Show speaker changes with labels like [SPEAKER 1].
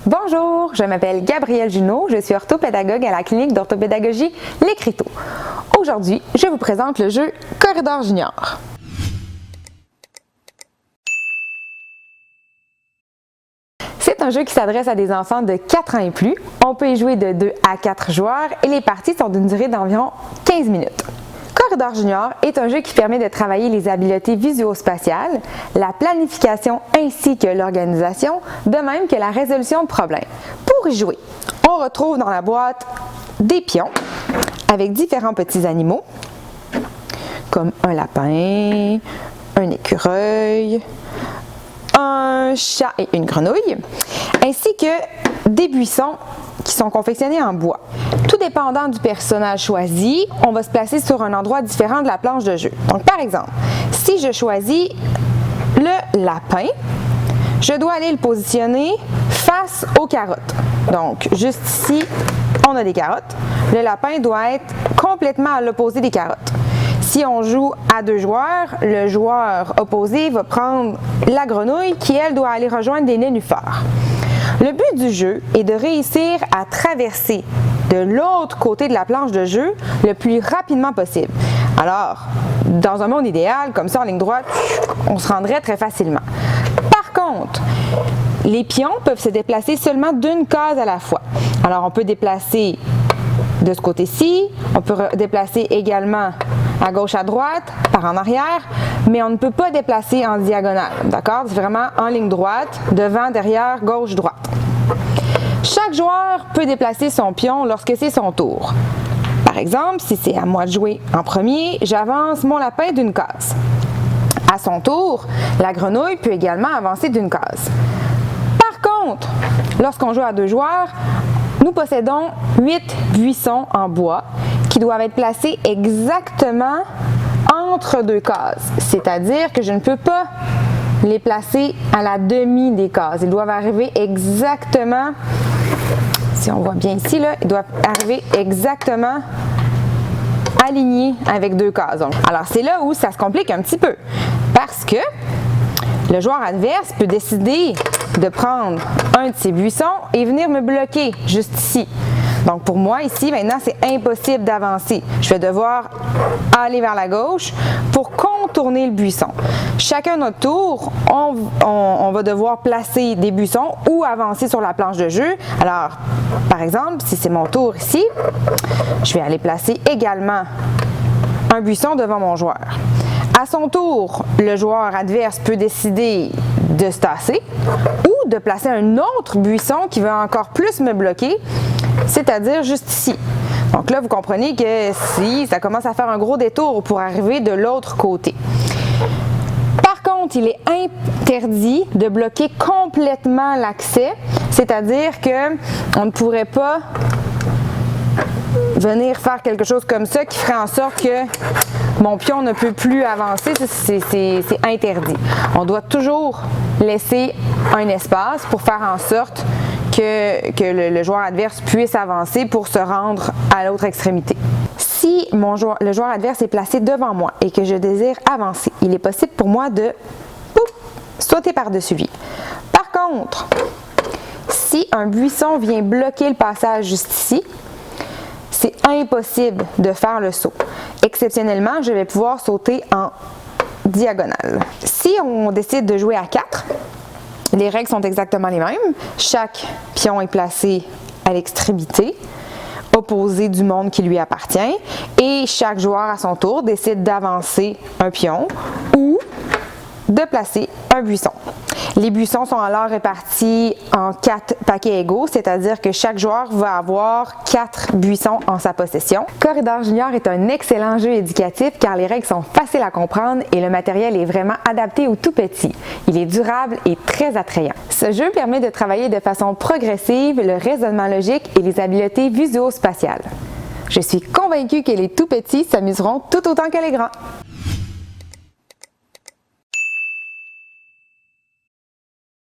[SPEAKER 1] Bonjour, je m'appelle Gabrielle Junot, je suis orthopédagogue à la clinique d'orthopédagogie L'Écriteau. Aujourd'hui, je vous présente le jeu Corridor Junior. C'est un jeu qui s'adresse à des enfants de 4 ans et plus. On peut y jouer de 2 à 4 joueurs et les parties sont d'une durée d'environ 15 minutes. Corridor Junior est un jeu qui permet de travailler les habiletés visuo-spatiales, la planification ainsi que l'organisation, de même que la résolution de problèmes. Pour y jouer, on retrouve dans la boîte des pions avec différents petits animaux, comme un lapin, un écureuil, un chat et une grenouille, ainsi que des buissons qui sont confectionnés en bois. Tout dépendant du personnage choisi, on va se placer sur un endroit différent de la planche de jeu. Donc par exemple, si je choisis le lapin, je dois aller le positionner face aux carottes. Donc juste ici, on a des carottes. Le lapin doit être complètement à l'opposé des carottes. Si on joue à 2 joueurs, le joueur opposé va prendre la grenouille qui, elle, doit aller rejoindre des nénuphars. Le but du jeu est de réussir à traverser de l'autre côté de la planche de jeu le plus rapidement possible. Alors, dans un monde idéal, comme ça en ligne droite, on se rendrait très facilement. Par contre, les pions peuvent se déplacer seulement d'une case à la fois. Alors, on peut déplacer de ce côté-ci, on peut déplacer également à gauche, à droite, par en arrière, mais on ne peut pas déplacer en diagonale, d'accord? C'est vraiment en ligne droite, devant, derrière, gauche, droite. Chaque joueur peut déplacer son pion lorsque c'est son tour. Par exemple, si c'est à moi de jouer en premier, j'avance mon lapin d'une case. À son tour, la grenouille peut également avancer d'une case. Par contre, lorsqu'on joue à 2 joueurs, nous possédons 8 buissons en bois qui doivent être placés exactement entre 2 cases. C'est-à-dire que je ne peux pas les placer à la demi des cases. Ils doivent arriver exactement, si on voit bien ici, là, ils doivent arriver exactement alignés avec 2 cases. Alors c'est là où ça se complique un petit peu parce que le joueur adverse peut décider de prendre un de ces buissons et venir me bloquer juste ici. Donc pour moi ici, maintenant, c'est impossible d'avancer. Je vais devoir aller vers la gauche pour contourner le buisson. Chacun notre tour, on va devoir placer des buissons ou avancer sur la planche de jeu. Alors, par exemple, si c'est mon tour ici, je vais aller placer également un buisson devant mon joueur. À son tour, le joueur adverse peut décider de se tasser ou de placer un autre buisson qui va encore plus me bloquer, c'est-à-dire juste ici. Donc là, vous comprenez que si ça commence à faire un gros détour pour arriver de l'autre côté. Par contre, il est interdit de bloquer complètement l'accès, c'est-à-dire qu'on ne pourrait pas venir faire quelque chose comme ça qui ferait en sorte que mon pion ne peut plus avancer, c'est interdit. On doit toujours laisser un espace pour faire en sorte que le joueur adverse puisse avancer pour se rendre à l'autre extrémité. Si le joueur adverse est placé devant moi et que je désire avancer, il est possible pour moi de sauter par-dessus lui. Par contre, si un buisson vient bloquer le passage juste ici, c'est impossible de faire le saut. Exceptionnellement, je vais pouvoir sauter en diagonale. Si on décide de jouer à 4, les règles sont exactement les mêmes. Chaque pion est placé à l'extrémité opposée du monde qui lui appartient et chaque joueur à son tour décide d'avancer un pion ou de placer un buisson. Les buissons sont alors répartis en 4 paquets égaux, c'est-à-dire que chaque joueur va avoir 4 buissons en sa possession. Corridor Junior est un excellent jeu éducatif car les règles sont faciles à comprendre et le matériel est vraiment adapté aux tout petits. Il est durable et très attrayant. Ce jeu permet de travailler de façon progressive le raisonnement logique et les habiletés visuo-spatiales. Je suis convaincue que les tout petits s'amuseront tout autant que les grands.